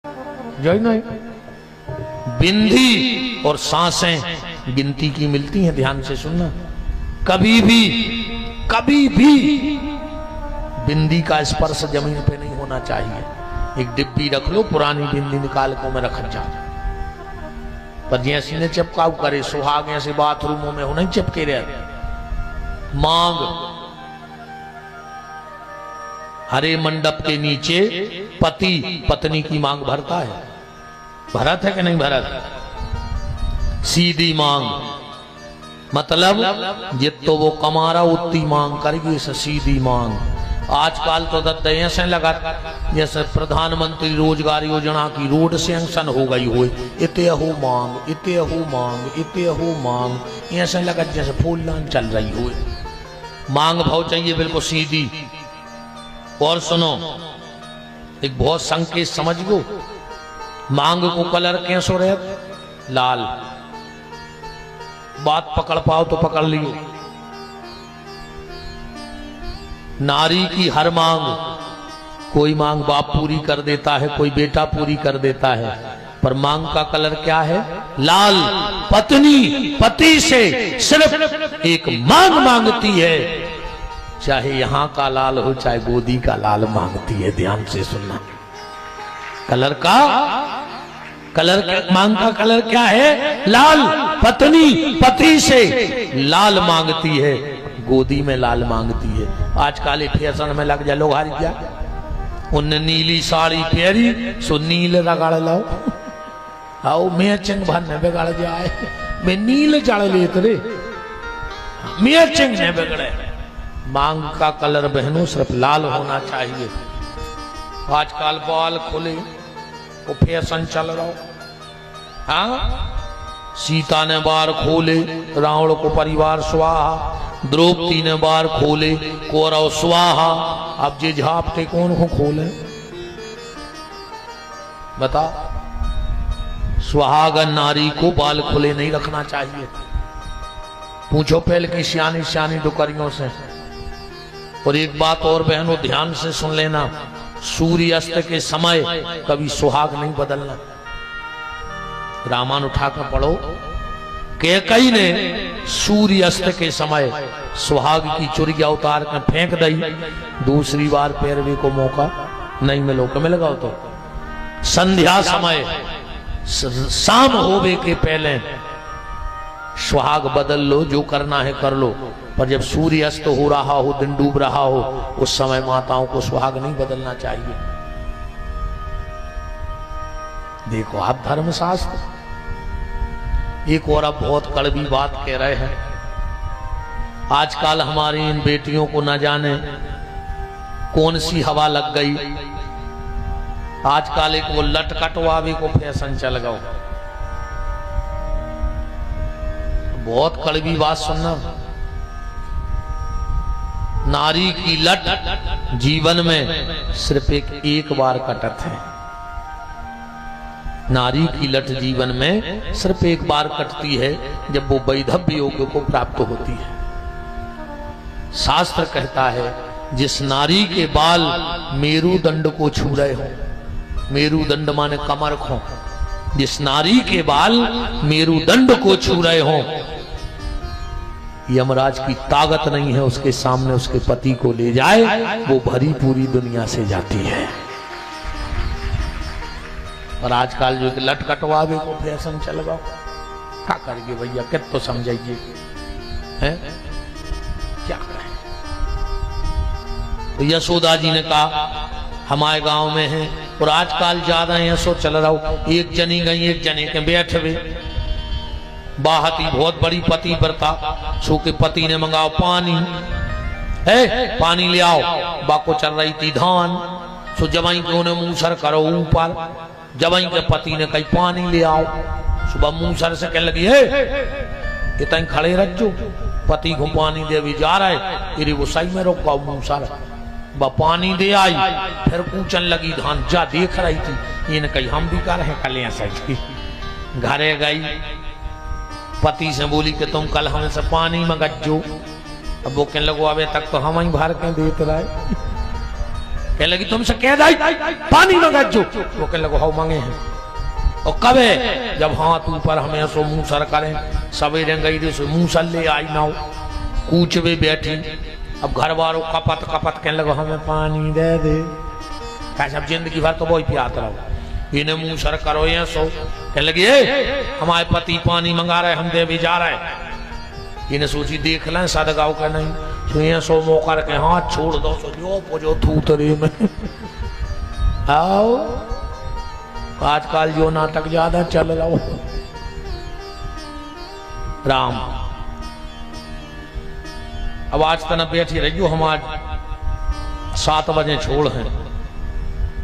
जो नहीं बिंदी और सांसें गिनती की मिलती हैं, ध्यान से सुनना। कभी भी बिंदी का स्पर्श जमीन पे नहीं होना चाहिए। एक डिब्बी रख लो, पुरानी बिंदी निकाल को में रख जा, पर जैसी ने चिपकाऊ करे सुहाग ऐसे बाथरूमों में हो नहीं चिपके रहे। मांग हरे मंडप के नीचे पति पत्नी की मांग भरता है, भरत है कि नहीं भरत? सीधी मांग मतलब जितो वो कमारा उतनी मांग करेगी, सीधी मांग। आजकल तो दद्दे से लगा जैसे प्रधानमंत्री रोजगार योजना की रोड सैंक्शन हो गई हो, इते हो मांग, इते हो मांग, इते हो मांग, ऐसे लगा जैसे फूलदान चल रही हो। मांग भाव चाहिए बिल्कुल सीधी। और सुनो एक बहुत संकेत समझ लो, मांग को कलर कैसो रहे? लाल। बात पकड़ पाओ तो पकड़ लियो। नारी की हर मांग, कोई मांग बाप पूरी कर देता है, कोई बेटा पूरी कर देता है, पर मांग का कलर क्या है? लाल। पत्नी पति से सिर्फ एक मांग मांगती है, चाहे यहां का लाल हो चाहे गोदी का लाल मांगती है। ध्यान से सुनना। कलर का मांग का कलर क्या है? लाल। पत्नी पति से लाल मांगती है, गोदी में लाल मांगती है। आजकल फैशन में लग जा लोग हारी क्या, उनने नीली साड़ी पहरी सो नील रगड़ लाओ, आओ मैचिंग भरने बिगड़ जाए, मैं नील जड़ लेते रे, मैचिंग ने बिगड़े। मांग का कलर बहनों सिर्फ लाल होना चाहिए। आजकल बाल खुले वो फैशन चल रहा हो। हाँ, सीता ने बार खोले रावण को परिवार स्वाहा, द्रौपदी ने बार खोले कौरव स्वाहा। अब जे झापते कौन को खोले बता? सुहागन नारी को बाल खुले नहीं रखना चाहिए। पूछो पहले की सियानी सियानी डुकरियों से। और एक बात और बहनों ध्यान से सुन लेना, सूर्यास्त के समय कभी सुहाग नहीं बदलना। रामायण उठाकर पढ़ो, कैकेयी ने सूर्यास्त के समय सुहाग की चुरिया उतार कर फेंक दी, दूसरी बार पैरवी को मौका नहीं मिलो। क्या मिलेगा? तो संध्या समय शाम होवे के पहले सुहाग बदल लो, जो करना है कर लो, पर जब सूर्य अस्त हो रहा हो, दिन डूब रहा हो, उस समय माताओं को सुहाग नहीं बदलना चाहिए। देखो आप धर्मशास्त्र। एक और अब बहुत कड़वी बात कह रहे हैं। आजकल हमारी इन बेटियों को न जाने कौन सी हवा लग गई, आजकल एक वो लटकटवावे को फैशन चल गया। बहुत कड़वी बात सुनना, नारी की लट जीवन में सिर्फ एक बार कटत है। नारी की लट जीवन में सिर्फ एक बार कटती है, जब वो वैधव्य योग को प्राप्त होती है। शास्त्र कहता है जिस नारी के बाल मेरुदंड को छू रहे हो, मेरुदंड माने कमर को, जिस नारी के बाल मेरुदंड को छू रहे हो, यमराज की ताकत नहीं है उसके सामने उसके पति को ले जाए, वो भरी पूरी दुनिया से जाती है। और आजकल जो लटकटवावे को फैशन चल गया, क्या करेंगे भैया? कित तो समझाइए हैं, क्या करें? तो यशोदा जी ने कहा हमारे गांव में है, और आजकल ज्यादा ऐसो चल रहा हो, एक जनी गई एक जने के बैठ हुए बाहती बहुत बड़ी पति व्रता, सो के पति ने मंगाओ पानी है, पानी ले आओ। बाको चल रही थी धान, सो जवाई के उन्हें मूसर करो ऊपर, जवाई के पति ने कही पानी ले आओ। सुबह मूसर से कहने लगी है इतने खड़े रख जो, पति को पानी दे भी जा रहा है, तेरी वो सही में रोका मूसर बा पानी दे आई, फिर पूछन लगी धान जा देख रही थी। इन्हें कही हम भी कर रहे कल ऐसा ही। घरे गई, पति से बोली कि तुम कल हमसे पानी मंगजो। अब वो कहने लगो अबे तक तो हम ही भर के देते रहे। कहने लगी तुमसे कह दाई पानी मंगा जो। वो कहने लगे हाउ मांगे हैं। और कब है? जब हाथ ऊपर हमें सो मुंह सर करें, सवेरे गई सो मुंह सर ले आई ना कूच में बैठी। अब घर वालों कपत कपत कहने लगे हमें पानी दे दे। कैसे अब जिंदगी भर तो वही पियात रहो। इन्हें मुंह सर करो ये सो कहने लगी हमारे पति पानी मंगा रहे हम दे भी जा रहे। इन्हें सोची देख लें सदगाओ का नहीं तो ये सो मौका रखे हाथ छोड़ दो सो जो थूतरी में। आओ आजकल जो नाटक ज्यादा चल रहा हो राम। अब आज तना बैठी रही हो हम आज 7 बजे छोड़ हैं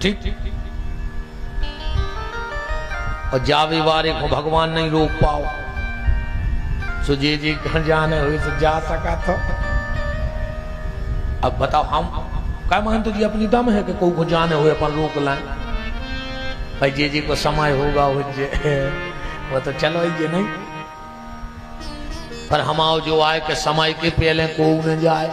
ठीक। और जावे वारे को भगवान नहीं रोक पाओ सो जी कहां जाने हुई तो जा सका तो। अब बताओ हम क्या मानते जी अपनी दम है कि कोई को जाने हुए अपन रोक लाए। भाई जी को समय होगा वो तो चलो ये नहीं। पर हमाओ जो आए कि समय के पहले को न जाए,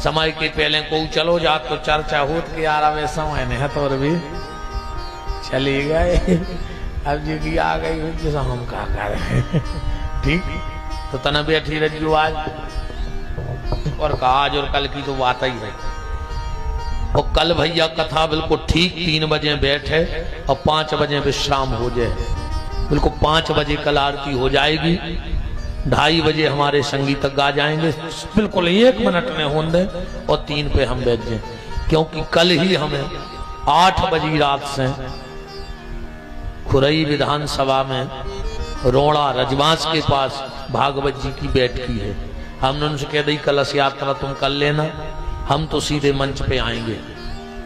समय के पहले को चलो जा तो चर्चा होत के यार अब समय नहीं है तो भी चले गए। अब जी आ गई हुई हम क्या कर रहे हैं ठीक। तो तना बैठी रही आज और आज और कल की तो बात ही है। और कल भैया कथा बिल्कुल ठीक 3 बजे बैठे और 5 बजे विश्राम हो जाए। बिल्कुल 5 बजे कल आरती हो जाएगी। 2:30 बजे हमारे संगीत गा जाएंगे। बिल्कुल 1 मिनट में होंगे और 3 पे हम बैठ जाए क्योंकि कल ही हमें 8 बजे रात से खुरई विधानसभा में रोड़ा रजवास के पास भागवत जी की बैठकी है। हमने उनसे कह दी कलश यात्रा तुम कर लेना, हम तो सीधे मंच पे आएंगे।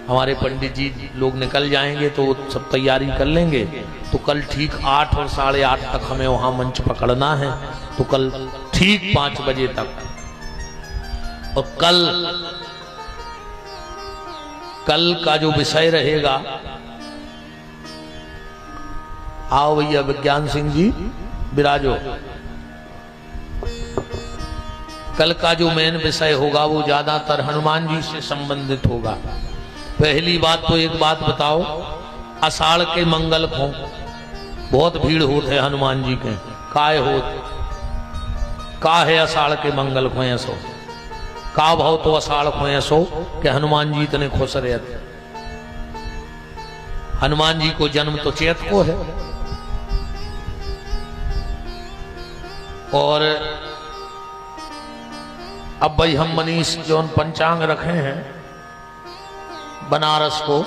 हमारे पंडित जी लोग निकल जाएंगे तो सब तैयारी कर लेंगे। तो कल ठीक 8 और 8:30 तक हमें वहां मंच पकड़ना है। तो कल ठीक 5 बजे तक। और कल का जो विषय रहेगा, आओ भैया विज्ञान सिंह जी विराजो। कल का जो मेन विषय होगा वो ज्यादातर हनुमान जी से संबंधित होगा। पहली बात तो एक बात बताओ, आषाढ़ के मंगल को बहुत भीड़ होते है हनुमान जी के। काय होत का है आषाढ़ के मंगल को ऐसो का भाव तो आषाढ़ को ऐसो कि हनुमान जी इतने खुश रहते। हनुमान जी को जन्म तो चैत को है और अब भाई हम मनीष जो पंचांग रखे हैं बनारस को,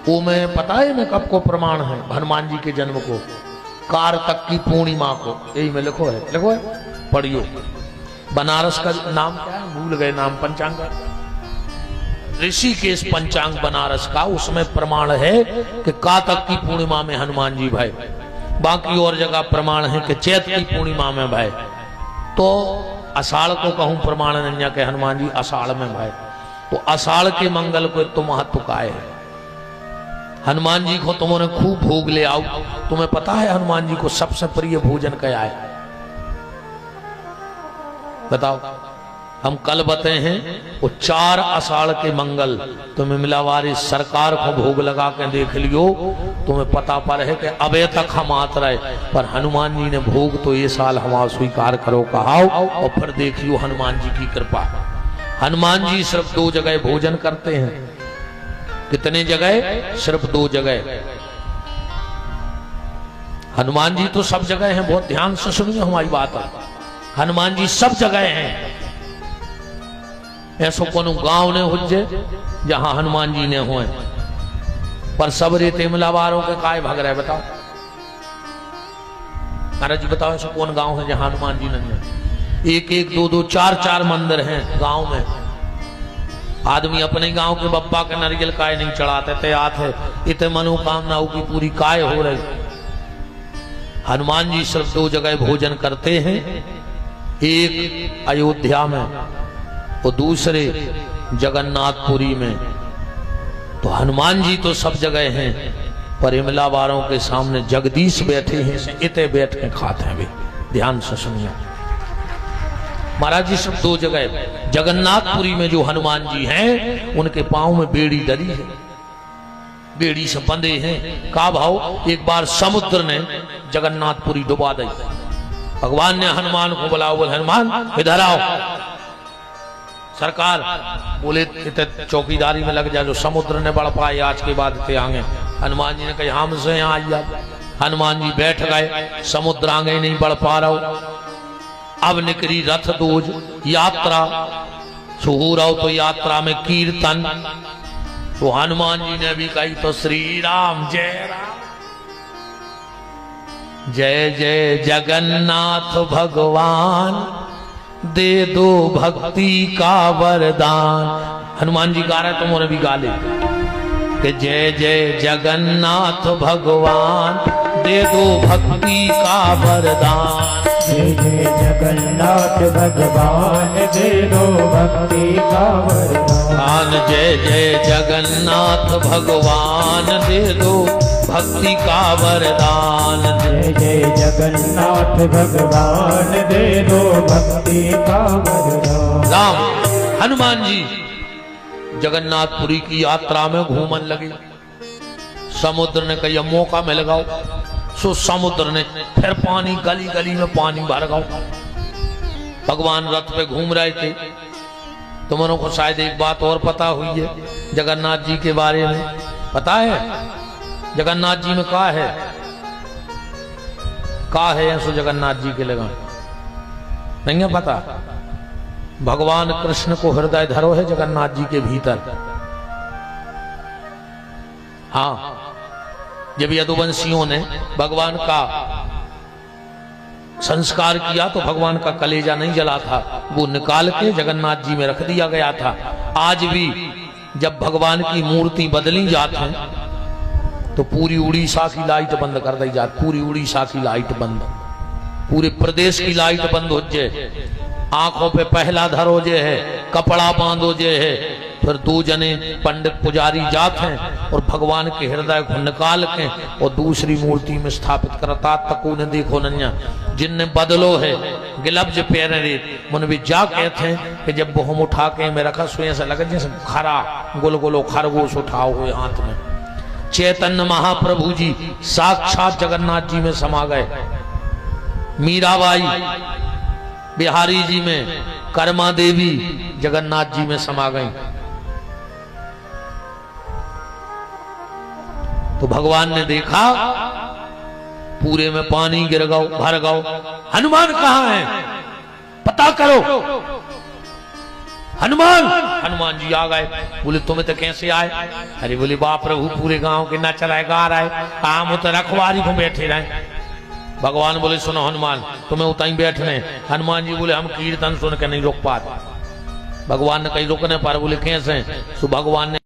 वो में पता है मैं कब को प्रमाण है हनुमान जी के जन्म को, कारतक की पूर्णिमा को। यही में लिखो है पढ़ियो। बनारस का नाम क्या है भूल गए नाम पंचांग का, ऋषिकेश पंचांग बनारस का। उसमें प्रमाण है कि कातक की पूर्णिमा में हनुमान जी भाई। बाकी और जगह प्रमाण है कि चैत की पूर्णिमा में भाई। तो आषाढ़ को कहूं प्रमाण नहीं के हनुमान जी आषाढ़ में भाई। तो आषाढ़ के मंगल को तो महत्व का है। हनुमान जी को तुमने खूब भोग ले आओ। तुम्हें पता है हनुमान जी को सबसे प्रिय भोजन क्या है बताओ। हम कल बताए हैं वो 4 आषाढ़ के मंगल तुम्हें मिलावारी सरकार को भोग लगा के देख लियो। तुम्हें पता पर है कि अबे तक हम आत रहे पर हनुमान जी ने भोग तो ये साल हमारा स्वीकार करो कहाओ। और फिर देखियो हनुमान जी की कृपा। हनुमान जी सिर्फ 2 जगह भोजन करते हैं। कितने जगह? सिर्फ 2 जगह। हनुमान जी तो सब जगह हैं, बहुत ध्यान से सुनिए हमारी बात। हनुमान जी सब जगह हैं। ऐसो कोनो गांव ने हुजे जहां हनुमान जी ने हुए पर सब रेते मिलावारों के काय भाग रहे बताओ। महाराज जी बताओ ऐसा कौन गांव है जहां हनुमान जी नहीं है? 1-1, 2-2, 4-4 मंदिर हैं गांव में। आदमी अपने गांव के बप्पा के नारियल काय नहीं चढ़ाते थे आते इतने मनोकामनाओं की पूरी काय हो रही। हनुमान जी सिर्फ 2 जगह भोजन करते हैं, एक अयोध्या में और दूसरे जगन्नाथपुरी में। तो हनुमान जी तो सब जगह हैं पर इमलावारों के सामने जगदीश बैठे हैं, इतने बैठ के खाते हैं भी। ध्यान से सुनिए। महाराज जी सब दो जगह, जगन्नाथपुरी में जो हनुमान जी हैं उनके पांव में बेड़ी डली है, बेड़ी से बंधे हैं। का भाव, एक बार समुद्र ने जगन्नाथपुरी डुबा दी। भगवान ने हनुमान को बुलाओ, बोले हनुमान इधर आओ। सरकार बोले चौकीदारी में लग जाए, जो समुद्र ने बढ़ पाए आज के बाद इतने आगे। हनुमान जी ने कहा हमसे यहाँ आइए। हनुमान जी बैठ गए, समुद्र आगे नहीं बढ़ पा रहा। अब निकली रथ दूज यात्रा, हो रहा तो यात्रा में कीर्तन। तो हनुमान जी ने भी कही तो श्री राम जय राम, जय जय जगन्नाथ भगवान, दे दो भक्ति का वरदान। हनुमान जी गा रहे तुम उन्हें भी गा ले कि जय जय जगन्नाथ भगवान, दे दो भक्ति का वरदान। जय जय जगन्नाथ भगवान, दे दो भक्ति का वरदान। जय जय जगन्नाथ भगवान, दे दो भक्ति का वरदान। जय जय जगन्नाथ भगवान, दे दो भक्ति का वरदान। राम हनुमान जी जगन्नाथपुरी की यात्रा में घूमन लगे। समुद्र ने कहा मौका मिल गया, सो समुद्र ने फिर पानी गली गली में पानी भर गया। भगवान रथ पे घूम रहे थे। तुमनों को शायद एक बात और पता हुई है जगन्नाथ जी के बारे में, पता है जगन्नाथ जी में का है ऐसो जगन्नाथ जी के लगा नहीं है पता। भगवान कृष्ण को हृदय धरो है जगन्नाथ जी के भीतर। हाँ, जब यदुवंशियों ने भगवान का संस्कार किया तो भगवान का कलेजा नहीं जला था, वो निकाल के जगन्नाथ जी में रख दिया गया था। आज भी जब भगवान की मूर्ति बदली जाती है तो पूरी उड़ीसा की लाइट बंद कर दी जाती, पूरी उड़ीसा की लाइट बंद, पूरे प्रदेश की लाइट बंद हो जाए। आंखों पे पहला धरो जे है, कपड़ा बांधो जे है, फिर दो जने पंडित पुजारी जात हैं और भगवान के हृदय को निकाल के और दूसरी मूर्ति में स्थापित करता। तकू ने देखो नन्या जिनने बदलो है गिलब्ज पैर रे मन भी जा कहते हैं कि जब वो हम उठा के में रखा सुई ऐसा लगे जैसे खरा गोल गोलो खरगोश उठाओ हुए हाथ में। चैतन्य महाप्रभु जी साक्षात जगन्नाथ जी में समा गए। मीराबाई बिहारी जी में, कर्मा देवी जगन्नाथ जी में समा गई। तो भगवान ने देखा पूरे में पानी गिर गओ भर गओ। हनुमान कहाँ है पता करो। हनुमान जी आ गए। बोले तुम्हें तो कैसे आए? अरे बोले बाप प्रभु पूरे गांव के ना चलाए गा रहा है, आम तो रखवारी को बैठे रहे। भगवान बोले सुनो हनुमान तुम्हें उताई बैठने। हनुमान जी बोले हम कीर्तन सुन के नहीं रोक पाते। भगवान ने कहीं रोकने पर बोले कैसे? तो भगवान ने